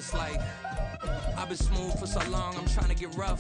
It's like I've been smooth for so long, I'm trying to get rough.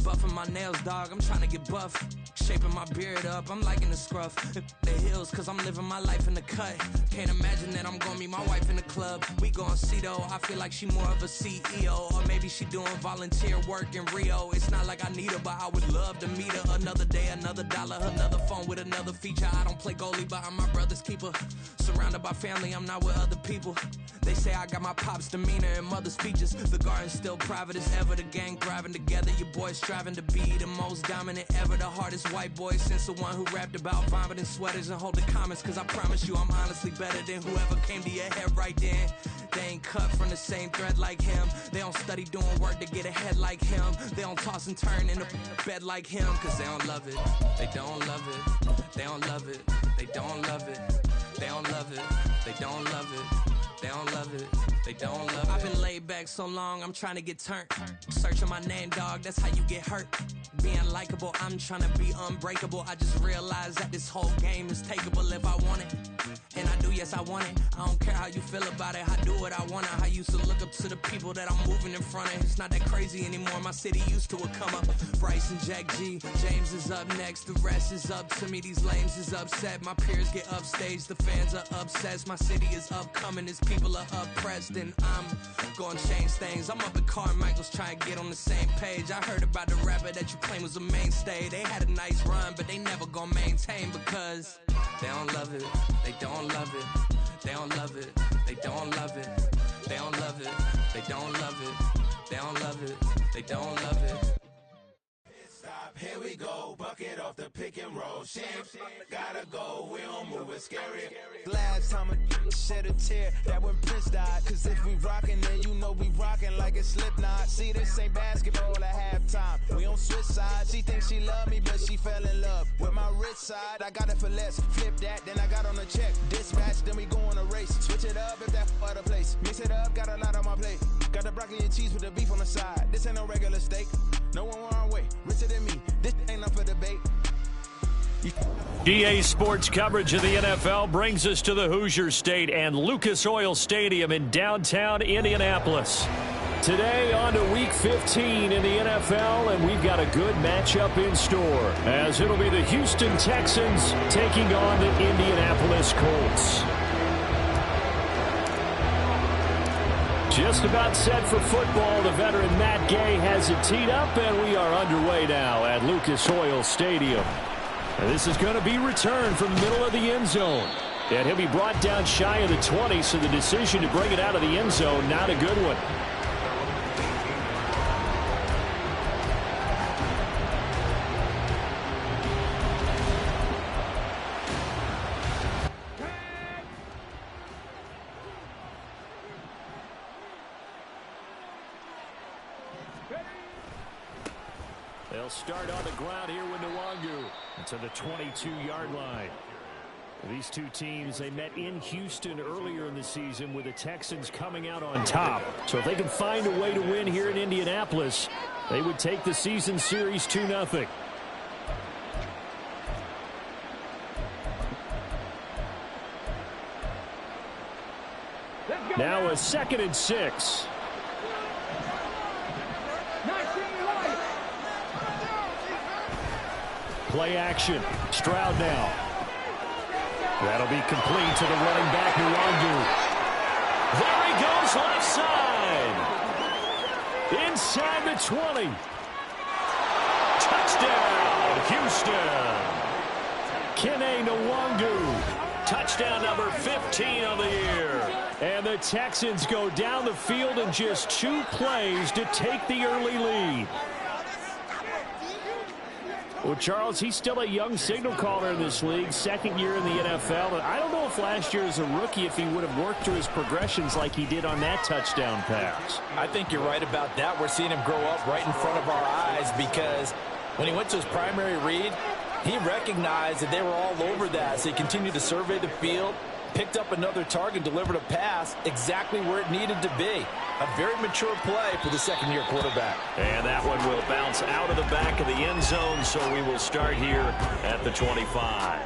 Buffing my nails, dog, I'm trying to get buff. Shaping my beard up, I'm liking the scruff. The hills, cause I'm living my life in the cut. Can't imagine that I'm gonna meet my wife in the club. We gon' see though, I feel like she more of a CEO. Or maybe she doing volunteer work in Rio. It's not like I need her, but I would love to meet her. Another day, another dollar, another phone with another feature. I don't play goalie, but I'm my brother's keeper. Surrounded by family, I'm not with other people. They say I got my pop's demeanor and mother's features. The garden's still private as ever. The gang thriving together. Your boys striving to be the most dominant ever. The hardest white boy since the one who rapped about vomiting sweaters and holding comments. Cause I promise you I'm honestly better than whoever came to your head right then. They ain't cut from the same thread like him. They don't study doing work to get ahead like him. They don't toss and turn in the bed like him. Cause they don't love it. They don't love it. They don't love it. They don't love it. They don't love it. They don't love it. They don't love it, they don't love it. I've been laid back so long, I'm trying to get turned. Searching my name, dog, that's how you get hurt. Being likable, I'm trying to be unbreakable. I just realized that this whole game is takeable if I want it. And I do, yes, I want it. I don't care how you feel about it, I do what I want. I used to look up to the people that I'm moving in front of. It's not that crazy anymore, my city used to it come up. Bryce and Jack G, James is up next. The rest is up to me, these lames is upset. My peers get upstaged, the fans are obsessed. My city is upcoming, it's people are oppressed, and I'm gonna change things. I'm up at Carmichael's trying to get on the same page. I heard about the rapper that you claim was a mainstay. They had a nice run, but they never gonna maintain because they don't love it. They don't love it. They don't love it. They don't love it. They don't love it. They don't love it. They don't love it. They don't love it. Stop, here we go, bucket off the pick and roll. Shit, gotta go, we don't move it scary. Last time a shed a tear, that when Prince died. Cause if we rockin', then you know we rockin' like a Slipknot. See, this ain't basketball at halftime. We on switch sides. She thinks she love me, but she fell in love with my rich side. I got it for less, flip that, then I got on a check. Dispatch, then we go on a race. Switch it up if that other place. Mix it up, got a lot on my plate. Got the broccoli and cheese with the beef on the side. This ain't no regular steak. No one wrong way, richer than me. This ain't up for debate. GA Sports coverage of the NFL brings us to the Hoosier State and Lucas Oil Stadium in downtown Indianapolis. Today on to Week 15 in the NFL, and we've got a good matchup in store, as it'll be the Houston Texans taking on the Indianapolis Colts. Just about set for football. The veteran Matt Gay has it teed up, and we are underway now at Lucas Oil Stadium. And this is going to be returned from the middle of the end zone. And he'll be brought down shy of the 20, so the decision to bring it out of the end zone, not a good one. They'll start on the ground here with Nwangu. To the 22-yard line. These two teams, they met in Houston earlier in the season with the Texans coming out on top. So if they can find a way to win here in Indianapolis, they would take the season series 2-0. Now a 2nd and 6. Play action. Stroud now. That'll be complete to the running back, Nwangu. There he goes, left side. Inside the 20. Touchdown, Houston. Kene Nwangu. Touchdown number 15 of the year. And the Texans go down the field in just 2 plays to take the early lead. Well, Charles, he's still a young signal caller in this league, 2nd year in the NFL. And I don't know if last year as a rookie, if he would have worked through his progressions like he did on that touchdown pass. I think you're right about that. We're seeing him grow up right in front of our eyes because when he went to his primary read, he recognized that they were all over that. So he continued to survey the field, picked up another target, delivered a pass exactly where it needed to be. A very mature play for the 2nd-year quarterback. And that one will bounce out of the back of the end zone, so we will start here at the 25.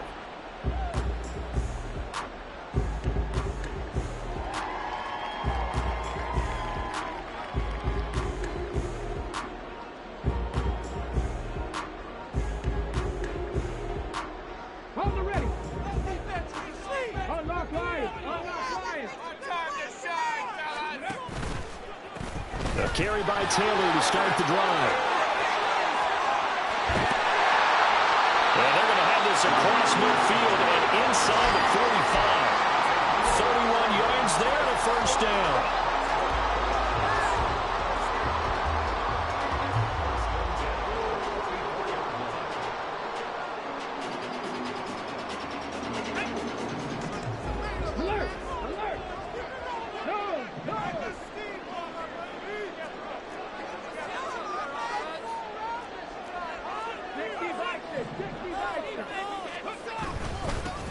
carry by Taylor to start the drive. And they're going to have this across midfield and inside the 45. 31 yards there and a first down.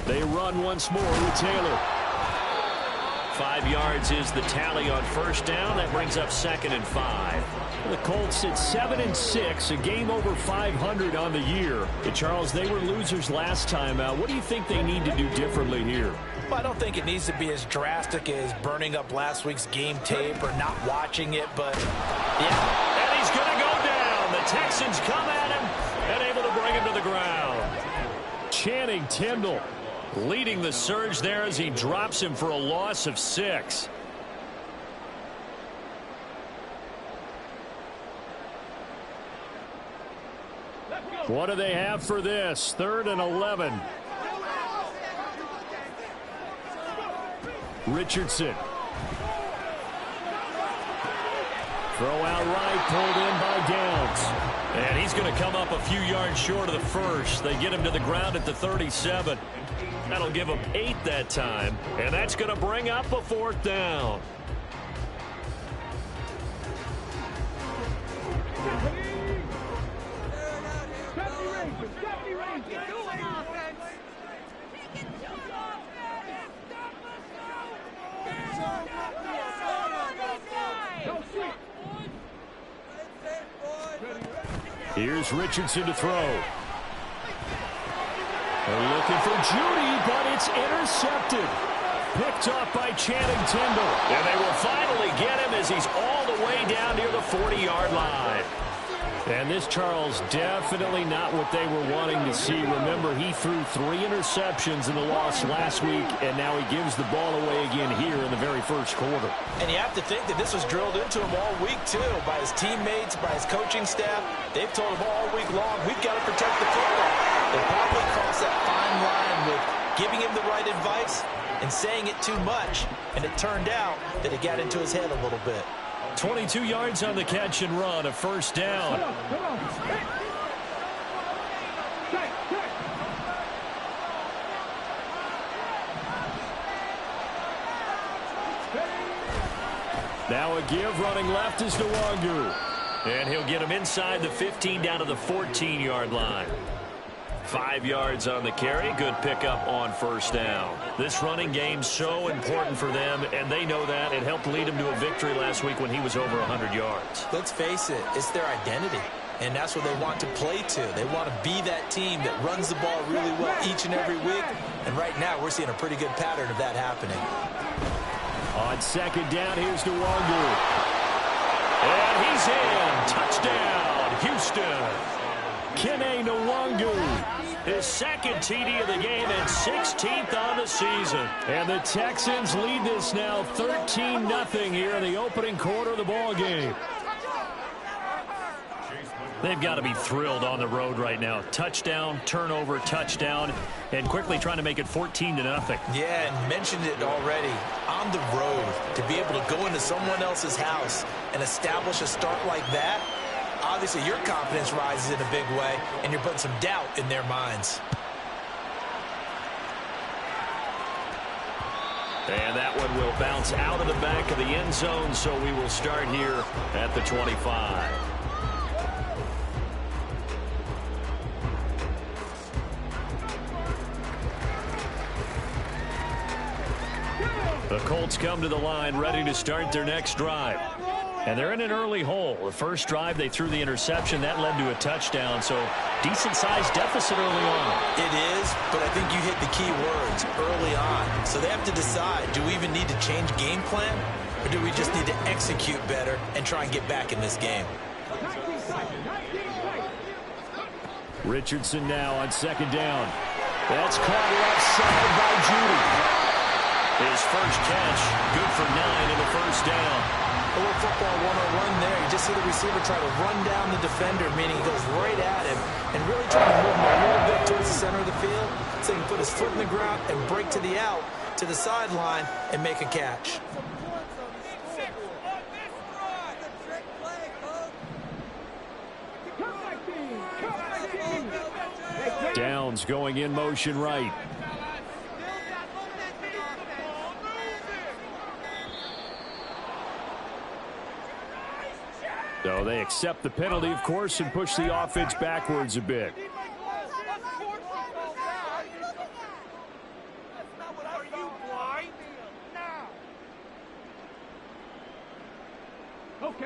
They run once more with Taylor. 5 yards is the tally on first down. That brings up 2nd and 5. The Colts at 7-6, a game over 500 on the year. Charles, they were losers last time out. What do you think they need to do differently here? Well, I don't think it needs to be as drastic as burning up last week's game tape or not watching it, but yeah. And he's going to go down. The Texans come at him and able to bring him to the ground. Channing Tindall leading the surge there as he drops him for a loss of 6. What do they have for this? 3rd and 11. Richardson. Throw out right, pulled in by Downs. And he's going to come up a few yards short of the first. They get him to the ground at the 37. That'll give him 8 that time. And that's going to bring up a 4th down. Here's Richardson to throw. They're looking for Judy, but it's intercepted. Picked off by Channing Tindall. And they will finally get him as he's all the way down near the 40-yard line. And this, Charles, definitely not what they were wanting to see. Remember, he threw 3 interceptions in the loss last week, and now he gives the ball away again here in the very first quarter. And you have to think that this was drilled into him all week, too, by his teammates, by his coaching staff. They've told him all week long, we've got to protect the football. They probably crossed that fine line with giving him the right advice and saying it too much, and it turned out that it got into his head a little bit. 22 yards on the catch and run, a first down. Now a give, running left is Nwangu. And he'll get him inside the 15 down to the 14-yard line. 5 yards on the carry. Good pickup on first down. This running game so important for them, and they know that. It helped lead him to a victory last week when he was over 100 yards. Let's face it, it's their identity, and that's what they want to play to. They want to be that team that runs the ball really well each and every week, and right now we're seeing a pretty good pattern of that happening. On second down, here's Nwangu. And he's in. Touchdown, Houston. Kene Nwangu. His second TD of the game and 16th on the season. And the Texans lead this now 13-0 here in the opening quarter of the ball game. They've got to be thrilled on the road right now. Touchdown, turnover, touchdown, and quickly trying to make it 14-0. Yeah, and mentioned it already. On the road, to be able to go into someone else's house and establish a start like that, obviously your confidence rises in a big way, and you're putting some doubt in their minds. And that one will bounce out of the back of the end zone, so we will start here at the 25. The Colts come to the line ready to start their next drive. And they're in an early hole. The first drive, they threw the interception. That led to a touchdown, so decent-sized deficit early on. It is, but I think you hit the key words, early on. So they have to decide, do we even need to change game plan, or do we just need to execute better and try and get back in this game? Richardson now on second down. That's caught left side by Judy. His first catch, good for 9 in the first down. A little football 101 there. You just see the receiver try to run down the defender, meaning he goes right at him and really trying to move him a little bit towards the center of the field so he can put his foot in the ground and break to the out, to the sideline, and make a catch. Downs going in motion right. So they accept the penalty, of course, and push the offense backwards a bit.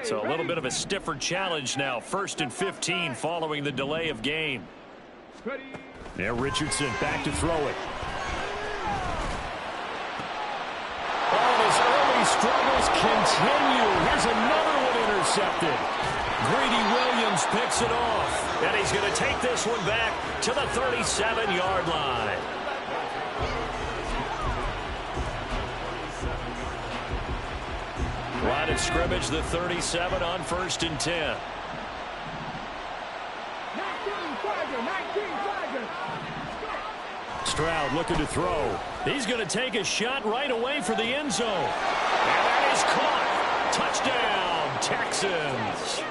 So a little bit of a stiffer challenge now. 1st and 15 following the delay of game. Now Richardson back to throw it. Oh, his early struggles continue. Here's another one intercepted. Greedy Williams picks it off. And he's going to take this one back to the 37-yard line. Line of scrimmage, the 37 on 1st and 10. Stroud looking to throw. He's going to take a shot right away for the end zone. And that is caught. Touchdown, Texans.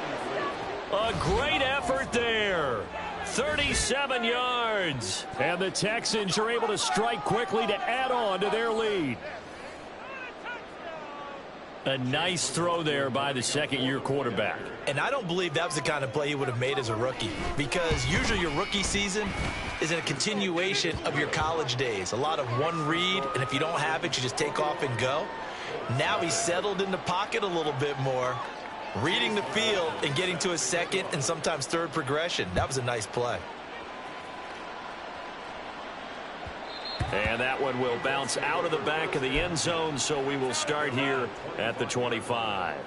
A great effort there. 37 yards. And the Texans are able to strike quickly to add on to their lead. A nice throw there by the second-year quarterback. And I don't believe that was the kind of play he would have made as a rookie, because usually your rookie season is a continuation of your college days. A lot of one read, and if you don't have it, you just take off and go. Now he's settled in the pocket a little bit more, reading the field and getting to his second and sometimes third progression. That was a nice play. And that one will bounce out of the back of the end zone, so we will start here at the 25.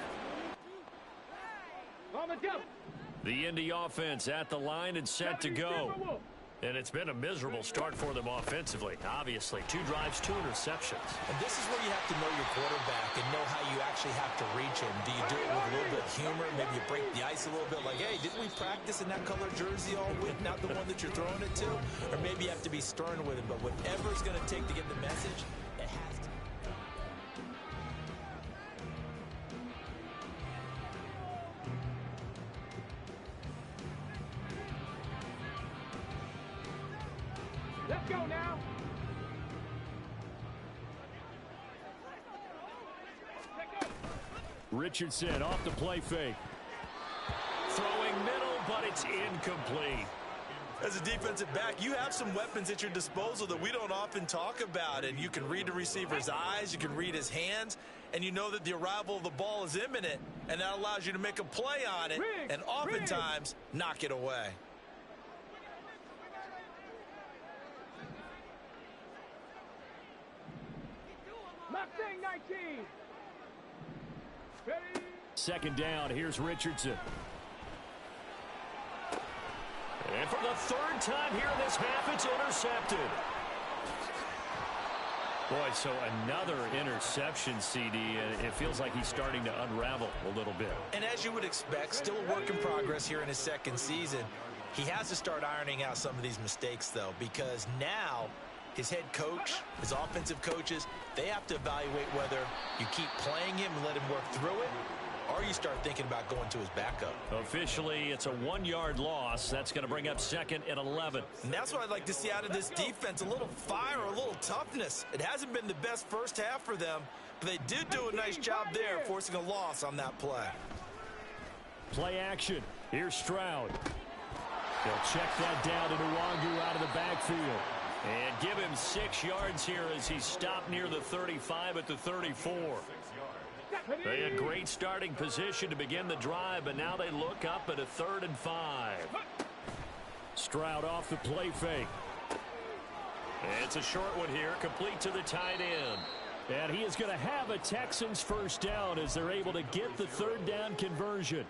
The Indy offense at the line and set to go. And it's been a miserable start for them offensively. Obviously, 2 drives, 2 interceptions. And this is where you have to know your quarterback and know how you actually have to reach him. Do you do it with a little bit of humor? Maybe you break the ice a little bit, like, hey, didn't we practice in that color jersey all week, not the one that you're throwing it to? Or maybe you have to be stern with him. But whatever it's going to take to get the message, it has to. Let's go now. Richardson off the play fake. Throwing middle, but it's incomplete. As a defensive back, you have some weapons at your disposal that we don't often talk about. And you can read the receiver's eyes, you can read his hands, and you know that the arrival of the ball is imminent. And that allows you to make a play on it and oftentimes knock it away. Mustang 19. Ready? Second down, here's Richardson. And for the 3rd time here in this half, it's intercepted. Boy, so another interception, CD, and it feels like he's starting to unravel a little bit. And as you would expect, still a work in progress here in his 2nd season. He has to start ironing out some of these mistakes, though, because now his head coach, his offensive coaches, they have to evaluate whether you keep playing him and let him work through it, or you start thinking about going to his backup. Officially, it's a 1-yard loss. That's going to bring up 2nd and 11. And that's what I'd like to see out of this defense, a little fire, a little toughness. It hasn't been the best first half for them, but they did do a nice job there, forcing a loss on that play. Play action. Here's Stroud. They'll check that down to Nwangu out of the backfield. And give him 6 yards here as he's stopped near the 35 at the 34. They had great starting position to begin the drive, but now they look up at a 3rd and 5. Stroud off the play fake. It's a short one here, complete to the tight end. And he is going to have a Texans first down as they're able to get the 3rd down conversion.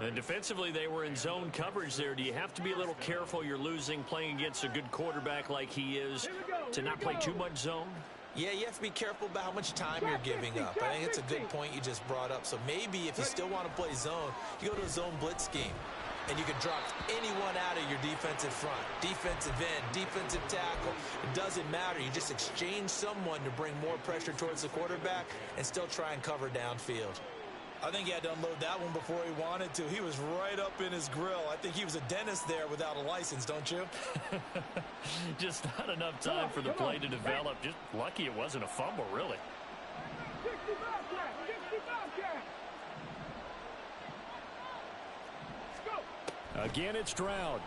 And defensively, they were in zone coverage there. Do you have to be a little careful? You're losing playing against a good quarterback like he is to not play too much zone? Yeah, you have to be careful about how much time you're giving up. I think it's a good point you just brought up. So maybe if you still want to play zone, you go to a zone blitz scheme. And you can drop anyone out of your defensive front. Defensive end, defensive tackle. It doesn't matter. You just exchange someone to bring more pressure towards the quarterback and still try and cover downfield. I think he had to unload that one before he wanted to. He was right up in his grill. I think he was a dentist there without a license, don't you? Just not enough time for the play to develop. Just lucky it wasn't a fumble, really. 60 Bobcat! 60 Bobcat! Go! Again, it's Stroud.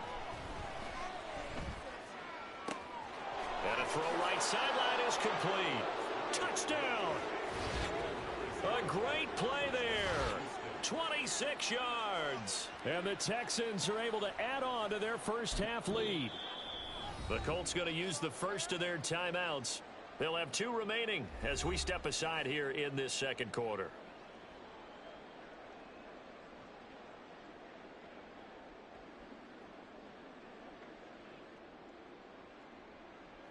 And a throw right sideline is complete. Touchdown! A great play there. 26 yards. And the Texans are able to add on to their first half lead. The Colts going to use the first of their timeouts. They'll have 2 remaining as we step aside here in this second quarter.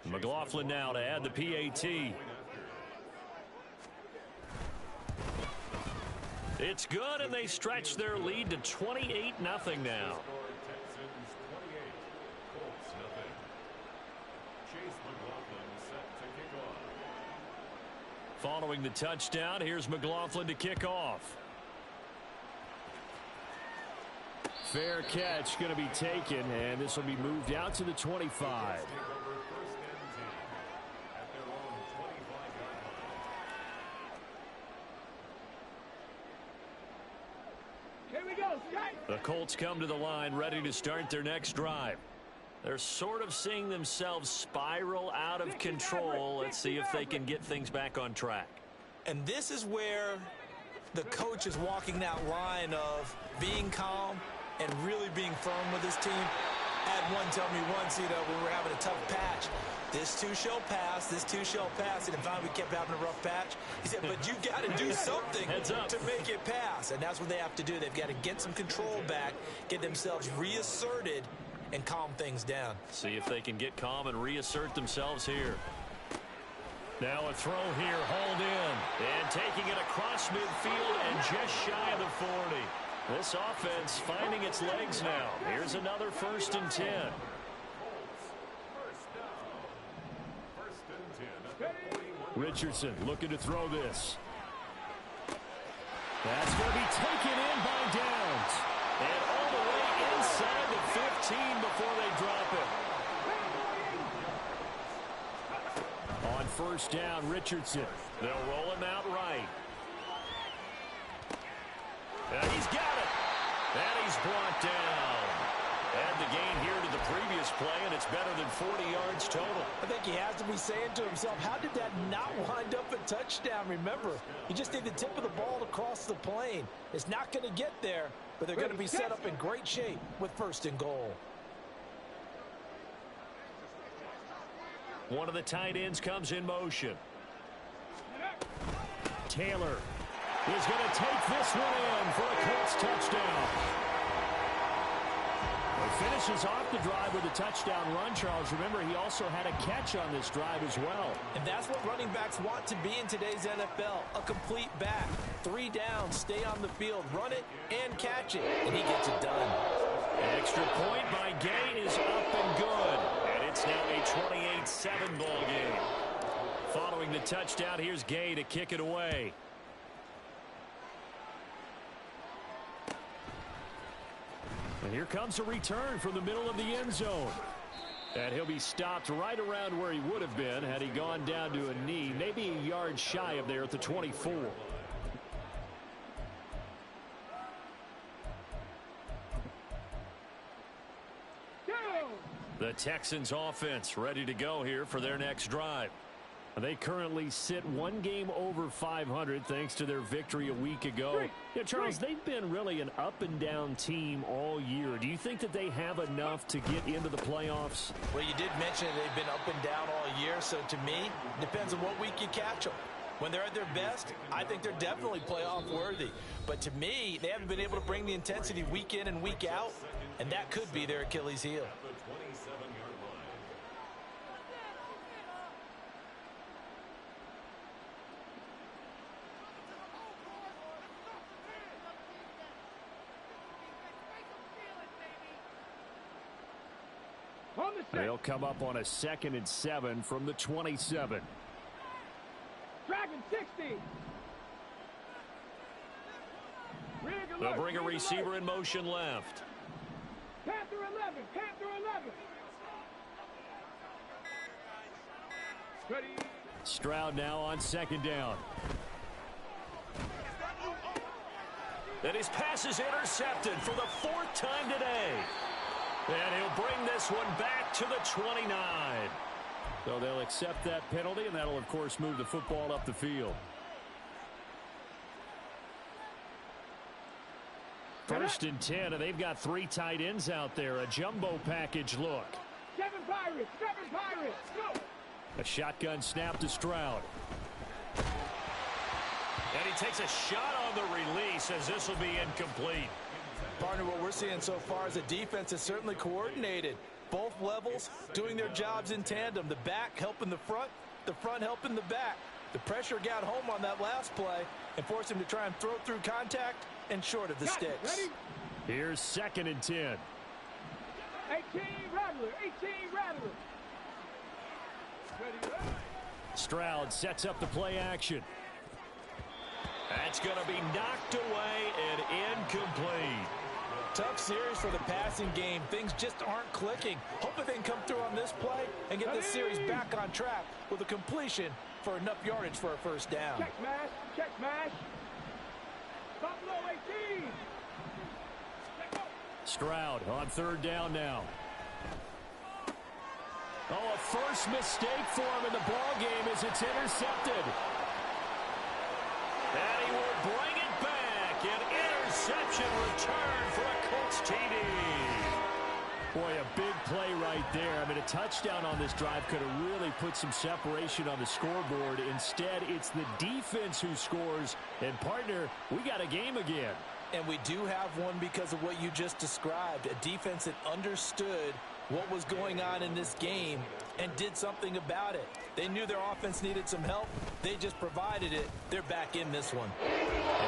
McLaughlin now to add the PAT. It's good, and they stretch their lead to 28-0 now. Following the touchdown, here's McLaughlin to kick off. Fair catch going to be taken, and this will be moved out to the 25. The Colts come to the line ready to start their next drive. They're sort of seeing themselves spiral out of control. Let's see if they can get things back on track. And this is where the coach is walking that line of being calm and really being firm with his team. I had one tell me once, when we were having a tough patch, this too shall pass, this too shall pass. And finally we kept having a rough patch. He said, but you got to do something to make it pass. And that's what they have to do. They've got to get some control back, get themselves reasserted, and calm things down. See if they can get calm and reassert themselves here. Now a throw here, hauled in. And taking it across midfield and just shy of the 40. This offense finding its legs now. Here's another 1st and 10. Richardson looking to throw this. That's going to be taken in by Downs. And all the way inside the 15 before they drop it. On 1st down, Richardson. They'll roll him out right. And he's got it. And he's brought down. Add the gain here to the previous play, and it's better than 40 yards total. I think he has to be saying to himself, how did that not wind up a touchdown? Remember, you just need the tip of the ball to cross the plane. It's not going to get there, but they're going to be set up in great shape with 1st and goal. One of the tight ends comes in motion. Taylor is going to take this one in for a Colts touchdown. He finishes off the drive with a touchdown run, Charles. Remember, he also had a catch on this drive as well. And that's what running backs want to be in today's NFL, a complete back. 3 downs, stay on the field, run it, and catch it. And he gets it done. Extra point by Gay is up and good. And it's now a 28-7 ball game. Following the touchdown, here's Gay to kick it away. And here comes a return from the middle of the end zone. And he'll be stopped right around where he would have been had he gone down to a knee, maybe a yard shy of there at the 24. The Texans offense ready to go here for their next drive. They currently sit 1 game over 500 thanks to their victory a week ago. Yeah, Charles, they've been really an up-and-down team all year. Do you think that they have enough to get into the playoffs? Well, you did mention they've been up and down all year, so to me, it depends on what week you catch them. When they're at their best, I think they're definitely playoff worthy. But to me, they haven't been able to bring the intensity week in and week out, and that could be their Achilles heel. They'll come up on a 2nd and 7 from the 27. Dragon 60. They'll bring a receiver in motion left. Panther 11. Panther 11. Ready. Stroud now on 2nd down. And his pass is intercepted for the 4th time today. And he'll bring this one back to the 29. So they'll accept that penalty, and that'll, of course, move the football up the field. 1st and 10, and they've got 3 tight ends out there. A jumbo package look. 7 Pirates. 7 Pirates. Go. A shotgun snap to Stroud. And he takes a shot on the release as this will be incomplete. Partner, what we're seeing so far is the defense is certainly coordinated. Both levels doing their jobs in tandem. The back helping the front helping the back. The pressure got home on that last play and forced him to try and throw through contact and short of the sticks. Ready? Here's 2nd and 10. 18 Rattler. 18 Rattler. Ready. Stroud sets up the play action. That's going to be knocked away and incomplete. Tough series for the passing game. Things just aren't clicking. Hoping they can come through on this play and get this series back on track with a completion for enough yardage for a 1st down. Check smash. Check smash. Buffalo 18. Stroud on 3rd down now. Oh, a first mistake for him in the ball game as it's intercepted. And he will bring it back. An interception return for a Colts TD. Boy, a big play right there. I mean, a touchdown on this drive could have really put some separation on the scoreboard. Instead, it's the defense who scores. And, partner, we got a game again. And we do have one because of what you just described. A defense that understood what was going on in this game and did something about it. They knew their offense needed some help. They just provided it. They're back in this one.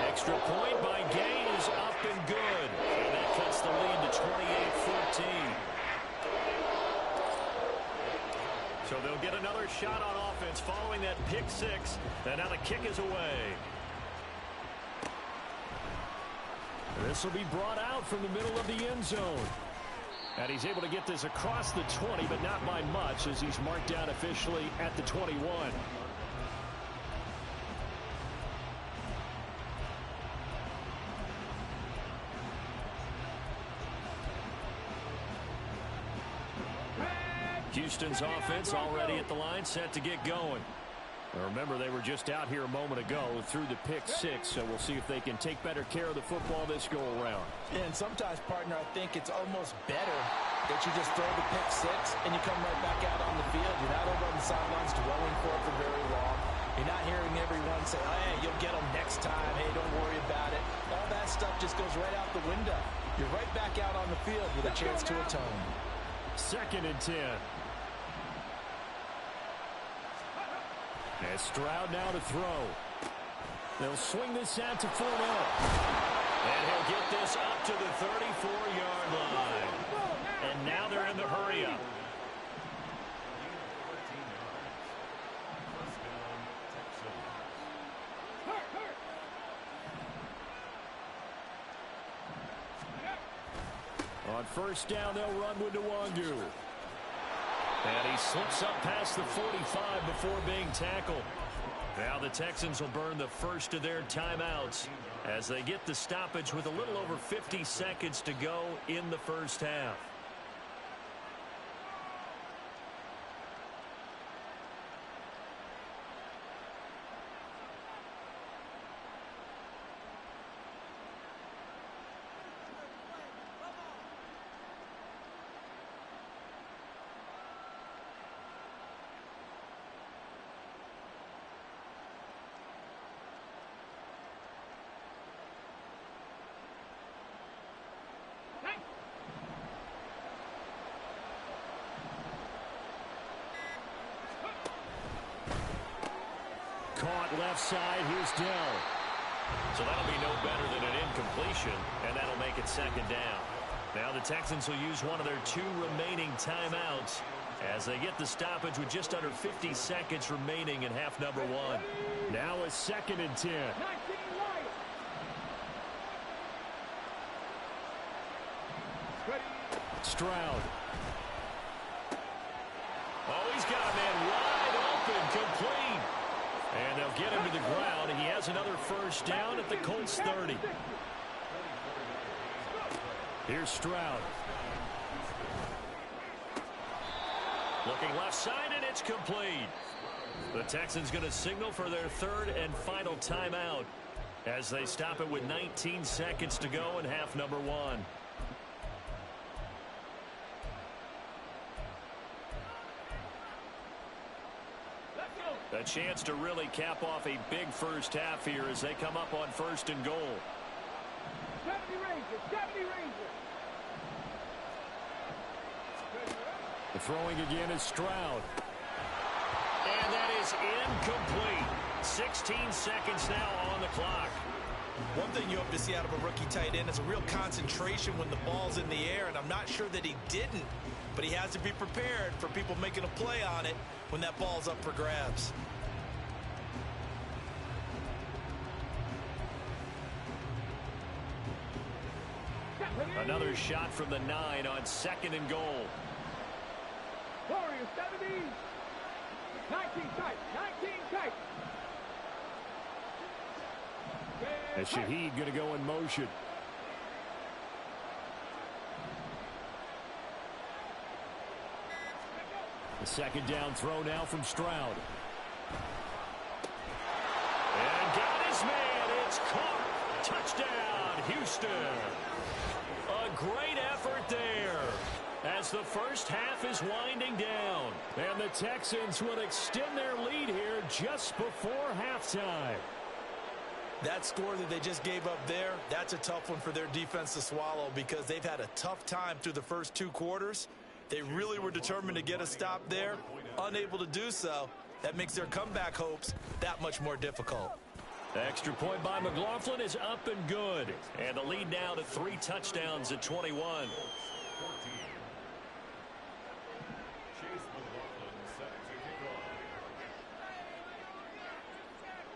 Extra point by Gain is up and good. And that cuts the lead to 28-14. So they'll get another shot on offense following that pick 6. And now the kick is away. This will be brought out from the middle of the end zone. And he's able to get this across the 20, but not by much, as he's marked down officially at the 21. Houston's offense already at the line, set to get going. Remember, they were just out here a moment ago through the pick 6, so we'll see if they can take better care of the football this go-around. And sometimes, partner, I think it's almost better that you just throw the pick 6 and you come right back out on the field. You're not over on the sidelines dwelling for it for very long. You're not hearing everyone say, oh, hey, you'll get them next time. Hey, don't worry about it. All that stuff just goes right out the window. You're right back out on the field with a chance to atone. 2nd and 10. And Stroud now to throw. They'll swing this out to Fournette. And he'll get this up to the 34-yard line. And now they're in the hurry-up. On 1st down, they'll run with Nwangu. And he slips up past the 45 before being tackled. Now the Texans will burn the first of their timeouts as they get the stoppage with a little over 50 seconds to go in the 1st half. Caught left side. Here's Dell. So that'll be no better than an incompletion, and that'll make it 2nd down. Now the Texans will use one of their 2 remaining timeouts as they get the stoppage with just under 50 seconds remaining in half number 1. Now a 2nd and 10. Stroud. Oh, he's got a man wide open, complete. And they'll get him to the ground. He has another first down at the Colts 30. Here's Stroud. Looking left side, and it's complete. The Texans going to signal for their 3rd and final timeout as they stop it with 19 seconds to go in half number 1. A chance to really cap off a big first half here as they come up on 1st and goal. 70 Rangers, 70 Rangers. The throwing again is Stroud. And that is incomplete. 16 seconds now on the clock. One thing you hope to see out of a rookie tight end is a real concentration when the ball's in the air, and I'm not sure that he didn't, but he has to be prepared for people making a play on it when that ball's up for grabs. Another shot from the 9 on 2nd and goal. Warriors 70. 19 tight. 19 tight. And Shaheed going to go in motion. The 2nd down throw now from Stroud. And got his man. It's caught. Touchdown, Houston. A great effort there as the first half is winding down. And the Texans will extend their lead here just before halftime. That score that they just gave up there, that's a tough one for their defense to swallow because they've had a tough time through the first 2 quarters. They really were determined to get a stop there, unable to do so. That makes their comeback hopes that much more difficult. The extra point by McLaughlin is up and good. And the lead now to 3 touchdowns at 21.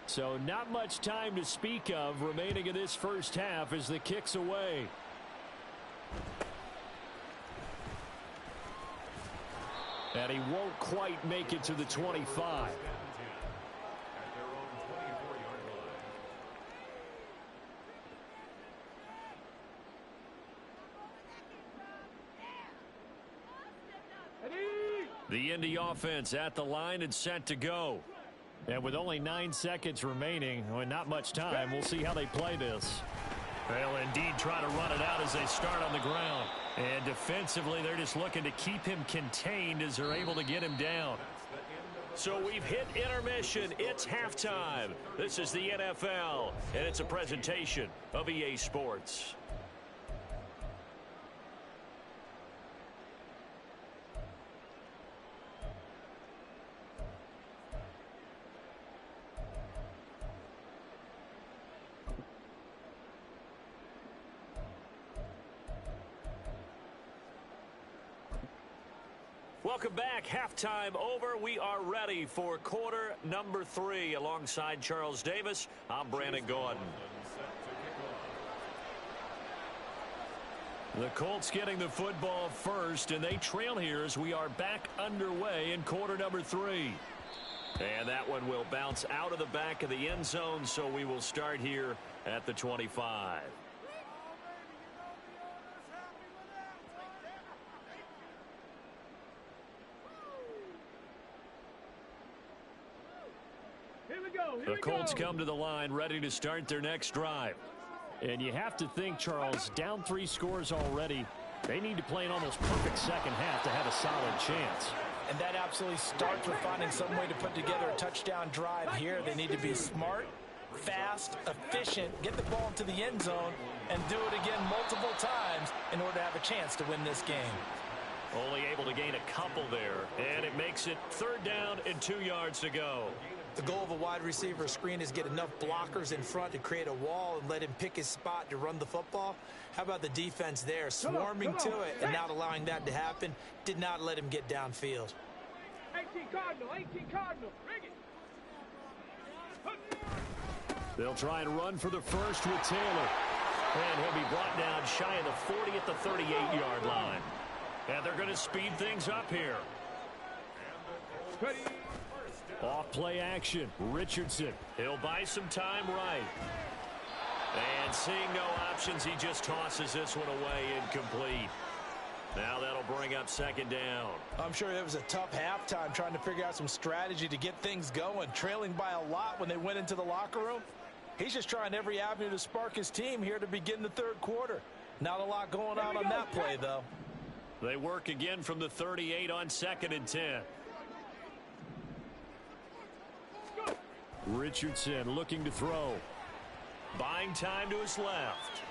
So not much time to speak of remaining in this first half as the kick's away. And he won't quite make it to the 25. The Indy offense at the line and set to go. And with only 9 seconds remaining, well, not much time, we'll see how they play this. They'll indeed try to run it out as they start on the ground. And defensively, they're just looking to keep him contained as they're able to get him down. So we've hit intermission. It's halftime. This is the NFL, and it's a presentation of EA Sports. Welcome back. Halftime over. We are ready for quarter number 3. Alongside Charles Davis, I'm Brandon Gordon. The Colts getting the football first, and they trail here as we are back underway in quarter number 3. And that one will bounce out of the back of the end zone, so we will start here at the 25. The Colts come to the line ready to start their next drive. And you have to think, Charles, down 3 scores already. They need to play an almost perfect second half to have a solid chance. And that absolutely starts with finding some way to put together a touchdown drive here. They need to be smart, fast, efficient, get the ball into the end zone, and do it again multiple times in order to have a chance to win this game. Only able to gain a couple there, and it makes it 3rd down and 2 yards to go. The goal of a wide receiver screen is get enough blockers in front to create a wall and let him pick his spot to run the football. How about the defense there, swarming to it and not allowing that to happen? Did not let him get downfield. 18 Cardinal, 18 Cardinal. Bring it. They'll try and run for the first with Taylor. And he'll be brought down shy of the 40 at the 38-yard line. And they're going to speed things up here. Off play action. Richardson. He'll buy some time right. And seeing no options, he just tosses this one away incomplete. Now that'll bring up second down. I'm sure it was a tough halftime trying to figure out some strategy to get things going. Trailing by a lot when they went into the locker room. He's just trying every avenue to spark his team here to begin the third quarter. Not a lot going on that play, though. They work again from the 38 on 2nd and 10. Richardson looking to throw. Buying time to his left.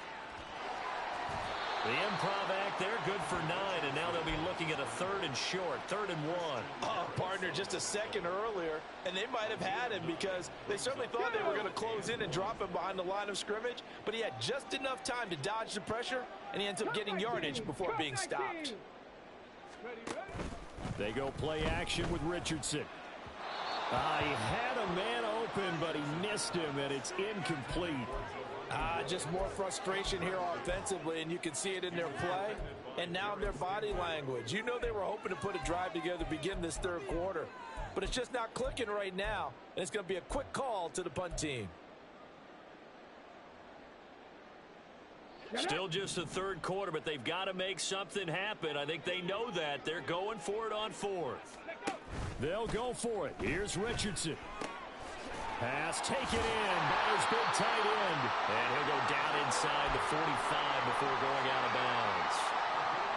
The improv act there, good for 9, and now they'll be looking at a 3rd and short, 3rd and 1. Oh, partner, just a second earlier, and they might have had him because they certainly thought they were going to close in and drop him behind the line of scrimmage, but he had just enough time to dodge the pressure, and he ends up getting yardage before being stopped. They go play action with Richardson. He had a man open, but he missed him, and it's incomplete. Just more frustration here offensively, and you can see it in their play and now in their body language. You know they were hoping to put a drive together to begin this third quarter, but it's just not clicking right now, and it's going to be a quick call to the punt team. Still just the third quarter, but they've got to make something happen. I think they know that. They're going for it on 4th. They'll go for it. Here's Richardson. Pass taken in by his big tight end. And he'll go down inside the 45 before going out of bounds.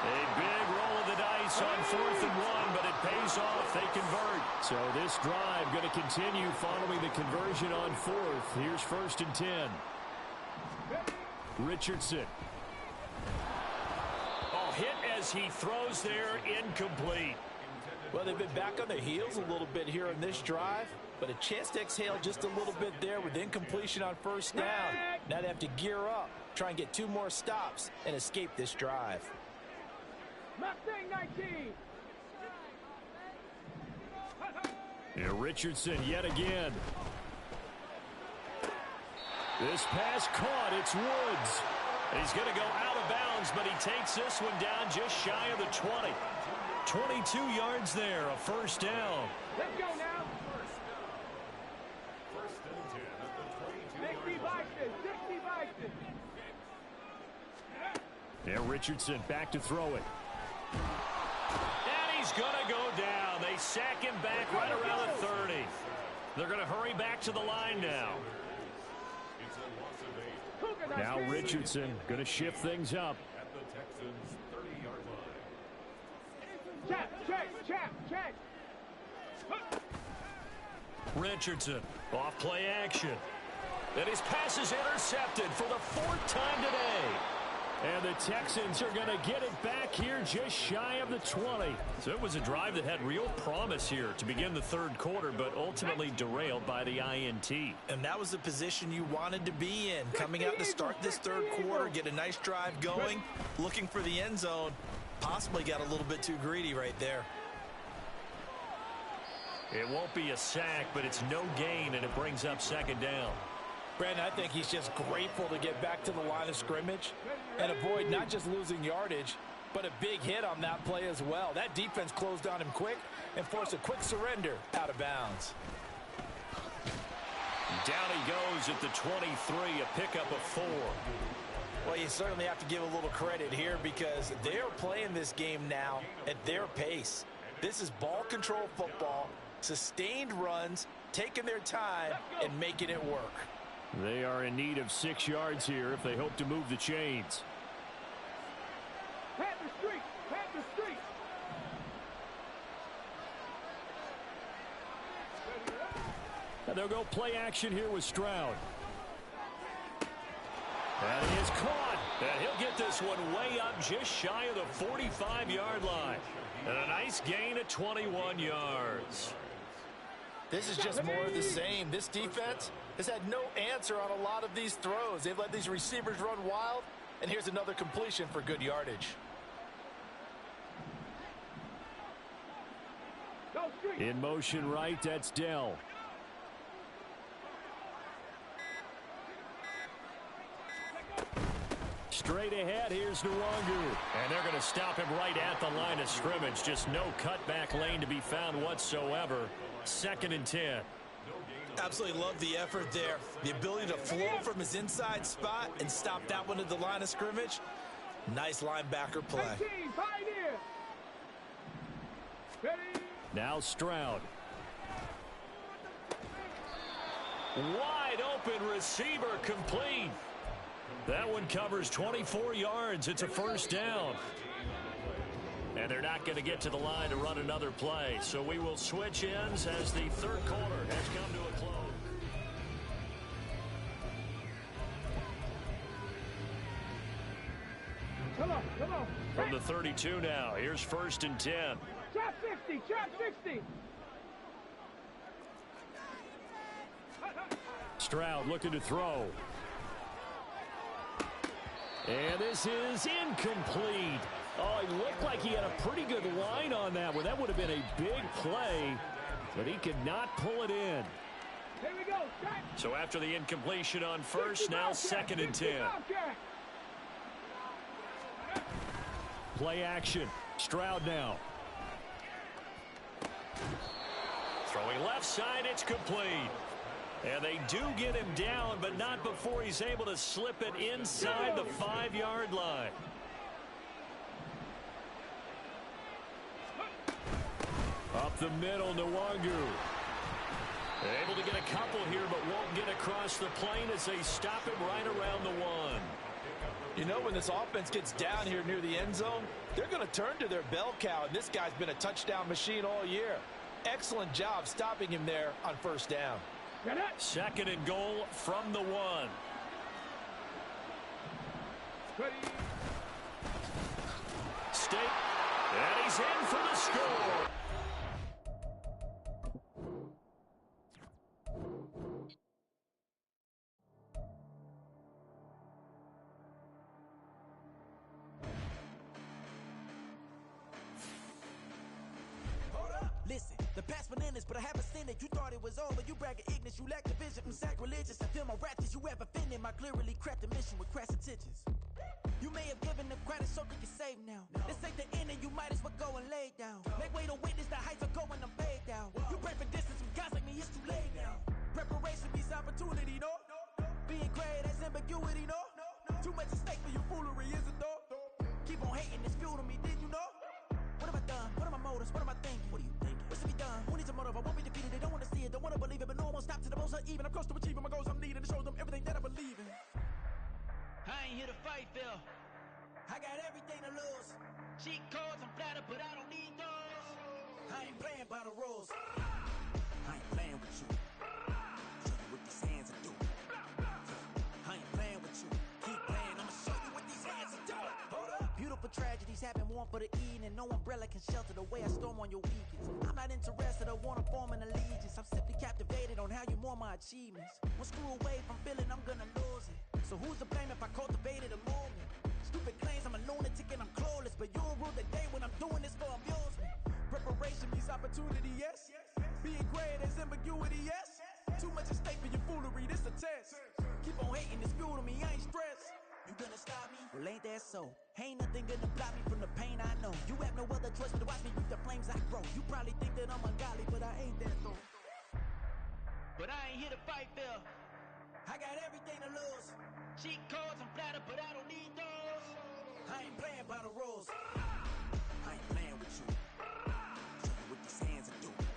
A big roll of the dice on 4th and 1, but it pays off. They convert. So this drive going to continue following the conversion on 4th. Here's 1st and 10. Richardson. Hit as he throws there, incomplete. Well, they've been back on their heels a little bit here in this drive, but a chance to exhale just a little bit there with incompletion on 1st down. Now they have to gear up, try and get 2 more stops, and escape this drive. Mustang 19. And Richardson yet again. This pass caught. It's Woods. He's going to go out of bounds, but he takes this one down just shy of the 20. 22 yards there, a 1st down. Let's go now. 60 Vikings, 60 Vikings. And Richardson back to throw it. And he's going to go down. They sack him back right around the 30. They're going to hurry back to the line now. Now Richardson going to shift things up. At the Texans' 30-yard line. Check. Richardson off play action. And his pass is intercepted for the 4th time today. And the Texans are going to get it back here just shy of the 20. So it was a drive that had real promise here to begin the 3rd quarter, but ultimately derailed by the INT. And that was the position you wanted to be in. Coming out to start this 3rd quarter, get a nice drive going, looking for the end zone. Possibly got a little bit too greedy right there. It won't be a sack, but it's no gain, and it brings up 2nd down. Brandon, I think he's just grateful to get back to the line of scrimmage and avoid not just losing yardage, but a big hit on that play as well. That defense closed on him quick and forced a quick surrender out of bounds. Down he goes at the 23, a pickup of 4. Well, you certainly have to give a little credit here because they're playing this game now at their pace. This is ball control football, sustained runs, taking their time and making it work. They are in need of 6 yards here if they hope to move the chains. Pat the street. And they'll go play action here with Stroud. And he is caught. And he'll get this one way up just shy of the 45-yard line. And a nice gain of 21 yards. This is just more of the same. This defense has had no answer on a lot of these throws. They've let these receivers run wild, and here's another completion for good yardage. In motion right, that's Dell. Straight ahead, here's Nwangu. And they're going to stop him right at the line of scrimmage. Just no cutback lane to be found whatsoever. 2nd and 10. Absolutely love the effort there. The ability to flow from his inside spot and stop that one at the line of scrimmage. Nice linebacker play. Now Stroud. Wide open receiver, complete. That one covers 24 yards. It's a 1st down. And they're not going to get to the line to run another play. So we will switch ends as the 3rd quarter has come to a close. Come on. From the 32 now, here's 1st and 10. Trap 60, trap 60. Stroud looking to throw. And this is incomplete. Oh, it looked like he had a pretty good line on that one. That would have been a big play, but he could not pull it in. Here we go. So after the incompletion on 1st, now 2nd and 10. Play action. Stroud now. Throwing left side, it's complete. And they do get him down, but not before he's able to slip it inside the 5-yard line. Up the middle, Nwangu. Able to get a couple here, but won't get across the plane as they stop him right around the 1. You know, when this offense gets down here near the end zone, they're going to turn to their bell cow, and this guy's been a touchdown machine all year. Excellent job stopping him there on 1st down. 2nd and goal from the 1. State, and he's in for the score. Listen, the past bananas, but I haven't seen it. You thought it was over, you bragging ignorance, you lack the vision. I'm sacrilegious, I feel my wrath as you ever offended. My clearly crafted mission with crass intentions. You may have given them credit so they can save now. This ain't the end and you might as well go and lay down. Make way to witness the heights are going, I'm paid down. You pray for distance with guys like me, it's too late now. Preparation means opportunity, no? Being great, that's ambiguity, no? Too much at stake for your foolery, is it though? Keep on hating, it's fuel to me, did you know? What have I done? What are my motives? What am I thinking? What are you thinking? What's to be done? Who needs a motive? I won't be defeated. They don't want to see it, don't want to believe it, but no one will stop to the most uneven. I'm close to achieving my goals. I'm needing to show them everything that I believe in. I ain't here to fight, Phil. I got everything to lose. Cheat codes, I'm flattered, but I don't need those. I ain't playing by the rules. I ain't playing with you. Show you what these hands are doing. I ain't playing with you. Keep playing, I'ma show you what these hands are doing. Hold up. Beautiful tragedies happen, one for the evening. No umbrella can shelter the way I storm on your weekends. I'm not interested, I wanna form an allegiance. I'm simply captivated on how you more my achievements. One screw away from feeling I'm gonna lose it. So who's to blame if I cultivated a moment? Stupid claims I'm a lunatic and I'm clueless, but you'll rule the day when I'm doing this for amusement. Preparation means opportunity, yes. Being great is ambiguity, yes. Too much at stake for your foolery, this a test. Keep on hating, it's fuel to me, I ain't stressed. You gonna stop me? Well, ain't that so? Ain't nothing gonna block me from the pain I know. You have no other choice but to watch me reap the flames I grow. You probably think that I'm ungodly, but I ain't that though. But I ain't here to fight, Phil. I got everything to lose. Cheat codes, I'm flattered, but I don't need those. I ain't playing by the rules. I ain't playing with you. Show you what these hands are doing.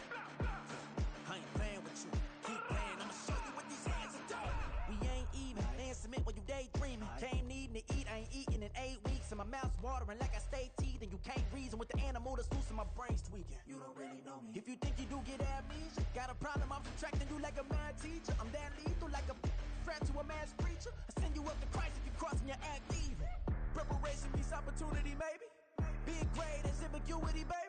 I ain't playing with you. Keep playing, I'ma show you what these hands are doing. We ain't even. They ain't submit when you daydreaming. Came needing to eat, I ain't eating in 8 weeks. And my mouth's watering like I stay teeth. And you can't reason with the animal that's loose and my brain's tweaking. You don't really know me. If you think you do get amnesia, got a problem, I'm subtracting you like a mad teacher. I'm that lethal like a threat to a mass preacher. I send you up to Christ if you crossing your act evil. Preparation means opportunity, maybe. Being great is ambiguity, baby.